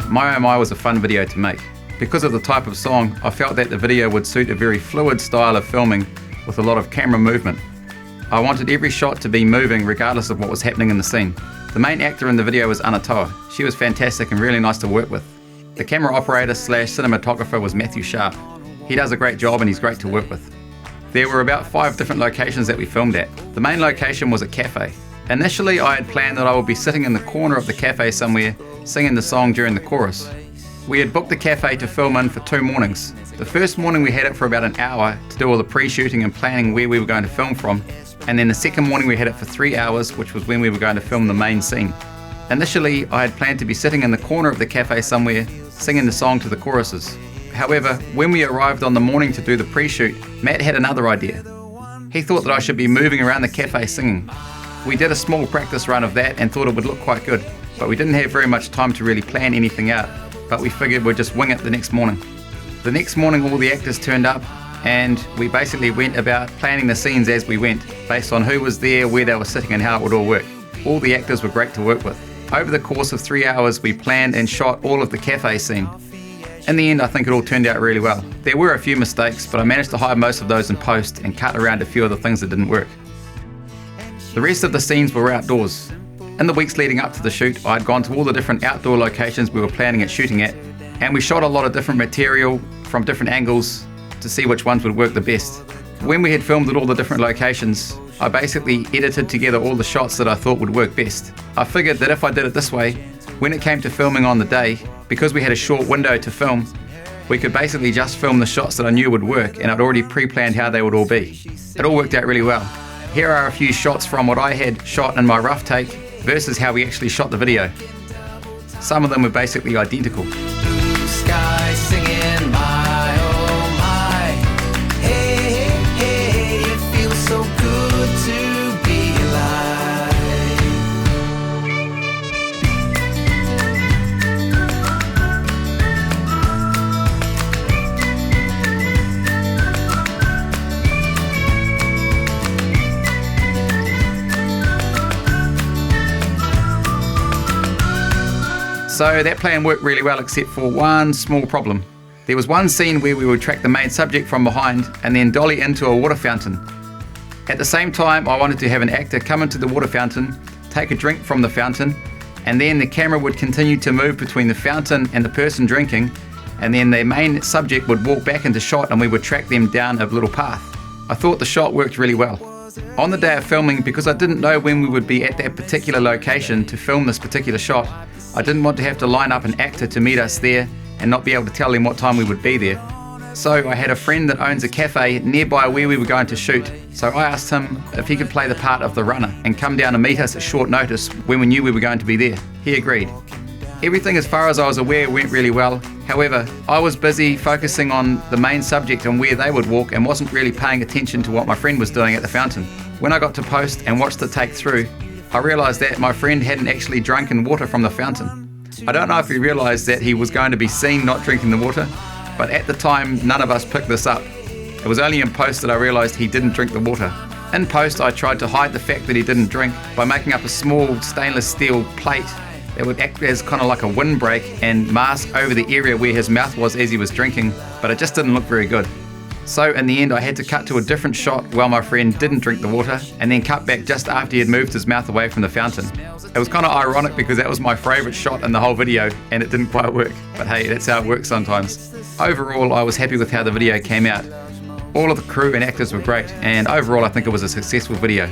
My Oh My was a fun video to make. Because of the type of song, I felt that the video would suit a very fluid style of filming with a lot of camera movement. I wanted every shot to be moving regardless of what was happening in the scene. The main actor in the video was Anatoa. She was fantastic and really nice to work with. The camera operator / cinematographer was Matthew Sharp. He does a great job and he's great to work with. There were about 5 different locations that we filmed at. The main location was a cafe. Initially I had planned that I would be sitting in the corner of the cafe somewhere singing the song during the chorus. We had booked the cafe to film in for 2 mornings. The first morning we had it for about an hour to do all the pre-shooting and planning where we were going to film from, and then the second morning we had it for 3 hours, which was when we were going to film the main scene. Initially I had planned to be sitting in the corner of the cafe somewhere singing the song to the choruses. However, when we arrived on the morning to do the pre-shoot, Matt had another idea. He thought that I should be moving around the cafe singing. We did a small practice run of that and thought it would look quite good, but we didn't have very much time to really plan anything out, but we figured we'd just wing it the next morning. The next morning all the actors turned up and we basically went about planning the scenes as we went, based on who was there, where they were sitting and how it would all work. All the actors were great to work with. Over the course of 3 hours we planned and shot all of the cafe scene. In the end I think it all turned out really well. There were a few mistakes, but I managed to hide most of those in post and cut around a few of the things that didn't work. The rest of the scenes were outdoors. In the weeks leading up to the shoot, I had gone to all the different outdoor locations we were planning at shooting at, and we shot a lot of different material from different angles to see which ones would work the best. When we had filmed at all the different locations, I basically edited together all the shots that I thought would work best. I figured that if I did it this way, when it came to filming on the day, because we had a short window to film, we could basically just film the shots that I knew would work, and I'd already pre-planned how they would all be. It all worked out really well. Here are a few shots from what I had shot in my rough take versus how we actually shot the video. Some of them were basically identical. Blue sky singing my oh my. Hey, hey, hey, it feels so good to be alive. So that plan worked really well except for one small problem. There was one scene where we would track the main subject from behind and then dolly into a water fountain. At the same time I wanted to have an actor come into the water fountain, take a drink from the fountain, and then the camera would continue to move between the fountain and the person drinking, and then the main subject would walk back into shot and we would track them down a little path. I thought the shot worked really well. On the day of filming, because I didn't know when we would be at that particular location to film this particular shot, I didn't want to have to line up an actor to meet us there and not be able to tell them what time we would be there. So I had a friend that owns a cafe nearby where we were going to shoot, so I asked him if he could play the part of the runner and come down and meet us at short notice when we knew we were going to be there. He agreed. Everything as far as I was aware went really well. However, I was busy focusing on the main subject and where they would walk and wasn't really paying attention to what my friend was doing at the fountain. When I got to post and watched the take through, I realised that my friend hadn't actually drunken water from the fountain. I don't know if he realised that he was going to be seen not drinking the water, but at the time none of us picked this up. It was only in post that I realised he didn't drink the water. In post I tried to hide the fact that he didn't drink by making up a small stainless steel plate that would act as kind of like a windbreak and mask over the area where his mouth was as he was drinking, but it just didn't look very good. So in the end I had to cut to a different shot while my friend didn't drink the water, and then cut back just after he had moved his mouth away from the fountain. It was kind of ironic because that was my favourite shot in the whole video and it didn't quite work, but hey, that's how it works sometimes. Overall I was happy with how the video came out. All of the crew and actors were great, and overall I think it was a successful video.